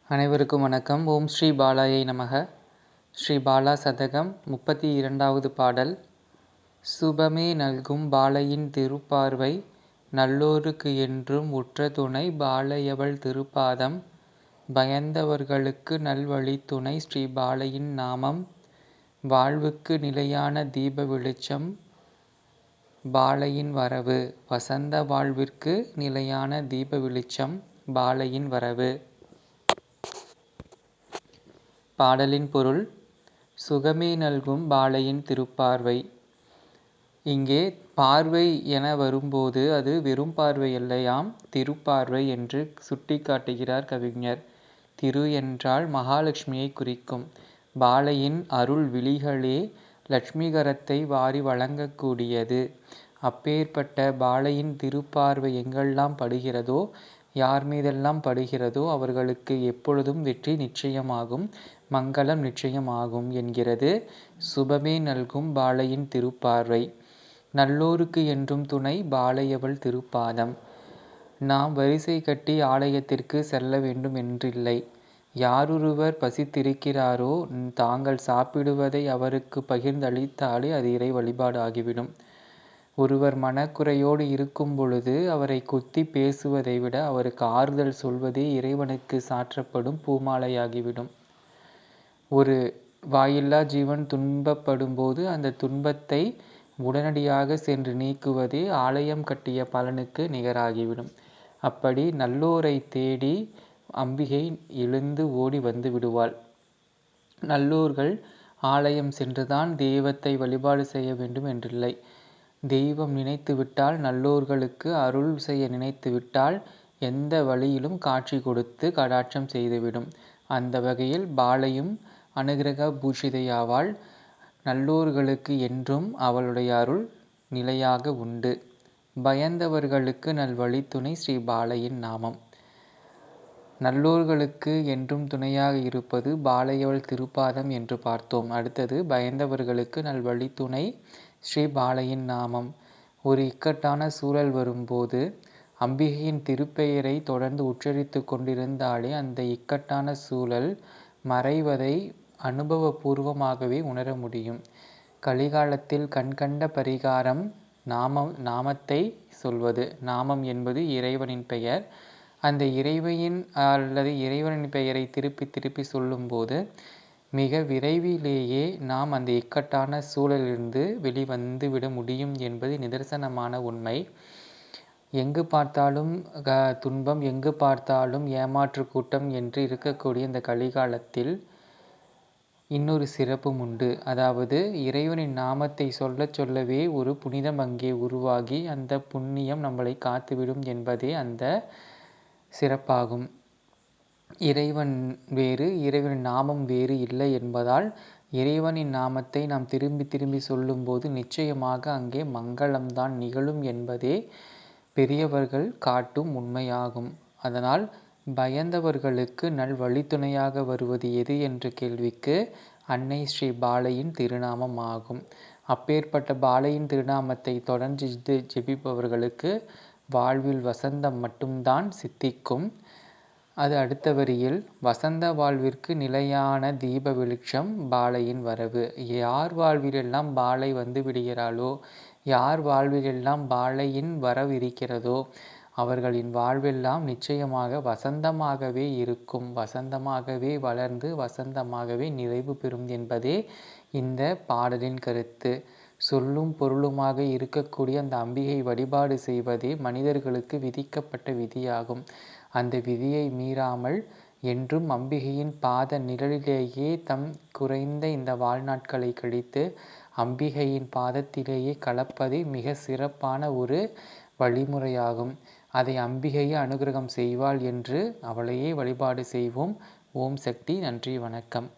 அனைவருக்கும் வணக்கம். ஓம் ஸ்ரீ பாலாயை நமக. ஸ்ரீ பாலா சதகம் 32வது பாடல். சுபமே நல்கும் பாலையின் திருப்பார்வை, நல்லோருக்கு என்றும் உற்ற துணை பாலையவள் திருப்பாதம், பயந்தவர்களுக்கு நல்வழித்துணை ஸ்ரீ பாலையின் நாமம், வாழ்வுக்கு நிலையான தீப வெளிச்சம் பாலையின் வரவு. வசந்த வாழ்விற்கு நிலையான தீப வெளிச்சம் பாலையின் வரவு. பாடலின் பொருள். சுகமே நல்கும் பாலையின் திருப்பார்வை. இங்கே பார்வை என வரும்போது அது வெறும் பார்வை அல்லையாம், திருப்பார்வை என்று சுட்டிக்காட்டுகிறார் கவிஞர். திரு என்றால் மகாலட்சுமியை குறிக்கும். பாலையின் அருள் விழிகளே லட்சுமிகரத்தை வாரி வழங்கக்கூடியது. அப்பேற்பட்ட பாலையின் திருப்பார்வை எங்கெல்லாம் படுகிறதோ, யார் மீதெல்லாம் படுகிறதோ அவர்களுக்கு எப்பொழுதும் வெற்றி நிச்சயமாகும், மங்களம் நிச்சயமாகும் என்கிறது சுபமே நல்கும் பாலையின் திருப்பார்வை. நல்லோருக்கு என்றும் துணை பாலையவள் திருப்பாதம். நாம் வரிசை கட்டி ஆலயத்திற்கு செல்ல வேண்டும் என்றில்லை. யாரொருவர் பசித்திருக்கிறாரோ தாங்கள் சாப்பிடுவதை அவருக்கு பகிர்ந்தளித்தாலே அது இறை வழிபாடு ஆகிவிடும். ஒருவர் மனக்குறையோடு இருக்கும் பொழுது அவரை குத்தி பேசுவதை விட அவருக்கு ஆறுதல் சொல்வதே இறைவனுக்கு சாற்றப்படும் பூமாலையாகிவிடும். ஒரு வாயில்லா ஜீவன் துன்பப்படும் போது அந்த துன்பத்தை உடனடியாக சென்று நீக்குவதே ஆலயம் கட்டிய பலனுக்கு நிகராகிவிடும். அப்படி நல்லோரை தேடி அம்பிகை எழுந்து ஓடி வந்து விடுவாள். நல்லோர்கள் ஆலயம் சென்றுதான் தெய்வத்தை வழிபாடு செய்ய வேண்டும் என்றில்லை. தெய்வம் நினைத்து விட்டால், நல்லோர்களுக்கு அருள் செய்ய நினைத்து விட்டால் எந்த வழியிலும் காட்சி கொடுத்து கடாட்சம் செய்துவிடும். அந்த வகையில் பாலையும் அனுகிரக பூஷிதையாவாள். நல்லோர்களுக்கு என்றும் அவளுடைய அருள் நிலையாக உண்டு. பயந்தவர்களுக்கு நல்வழித்துணை ஸ்ரீ பாலையின் நாமம். நல்லோர்களுக்கு என்றும் துணையாக இருப்பது பாலையவள் திருப்பாதம் என்று பார்த்தோம். அடுத்தது பயந்தவர்களுக்கு நல்வழித்துணை ஸ்ரீ பாலையின் நாமம். ஒரு இக்கட்டான சூழல் வரும்போது அம்பிகையின் திருப்பெயரை தொடர்ந்து உச்சரித்து கொண்டிருந்தாலே அந்த இக்கட்டான சூழல் மறைவதை அனுபவபூர்வமாகவே உணர முடியும். கலிகாலத்தில் கண்கண்ட பரிகாரம் நாமத்தை சொல்வது. நாமம் என்பது இறைவனின் பெயர். அந்த இறைவனின் பெயரை திருப்பி திருப்பி சொல்லும்போது மிக விரைவிலேயே நாம் அந்த இக்கட்டான சூழலிலிருந்து வெளிவந்து விட முடியும் என்பது நிதர்சனமான உண்மை. எங்கு பார்த்தாலும் துன்பம், எங்கு பார்த்தாலும் ஏமாற்று கூட்டம் என்று இருக்கக்கூடிய இந்த கலிகாலத்தில் இன்னொரு சிறப்பும் உண்டு. அதாவது இறைவனின் நாமத்தை சொல்லவே ஒரு புனிதம் அங்கே உருவாகி அந்த புண்ணியம் நம்மளை காத்துவிடும் என்பதே அந்த சிறப்பாகும். இறைவன் வேறு, இறைவனின் நாமம் வேறு இல்லை என்பதால் இறைவனின் நாமத்தை நாம் திரும்பி திரும்பி சொல்லும்போது நிச்சயமாக அங்கே மங்களம்தான் நிகழும் என்பதே பெரியவர்கள் காட்டும் உண்மையாகும். அதனால் பயந்தவர்களுக்கு நல்வழித்துணையாக வருவது எது என்ற கேள்விக்கு அன்னை ஸ்ரீ பாலையின் திருநாமம் ஆகும். அப்பேற்பட்ட பாலையின் திருநாமத்தை தொடர்ந்து ஜெபிப்பவர்களுக்கு வாழ்வில் வசந்தம் மட்டும்தான் சித்திக்கும். அது அடுத்த வரியில், வசந்த வாழ்விற்கு நிலையான தீப வெளிச்சம் பாலையின் வரவு. யார் வாழ்விலெல்லாம் பாலை வந்து விடுகிறாளோ, யார் வாழ்விலெல்லாம் பாலையின் வரவு இருக்கிறதோ அவர்களின் வாழ்வெல்லாம் நிச்சயமாக வசந்தமாகவே இருக்கும், வசந்தமாகவே வளர்ந்து வசந்தமாகவே நிறைவு பெறும் என்பதே இந்த பாடலின் கருத்து. சொல்லும் பொருளுமாக இருக்கக்கூடிய அந்த அம்பிகை வழிபாடு செய்வதே மனிதர்களுக்கு விதிக்கப்பட்ட விதியாகும். அந்த விதியை மீறாமல் என்றும் அம்பிகையின் பாத நிழலிலேயே தம் குறைந்த இந்த வாழ்நாட்களை கழித்து அம்பிகையின் பாதத்திலேயே கலப்பதே மிக சிறப்பான ஒரு வழிமுறையாகும். அதை அம்பிகையே அனுகிரகம் செய்வாள் என்று அவளையே வழிபாடு செய்வோம். ஓம் சக்தி. நன்றி, வணக்கம்.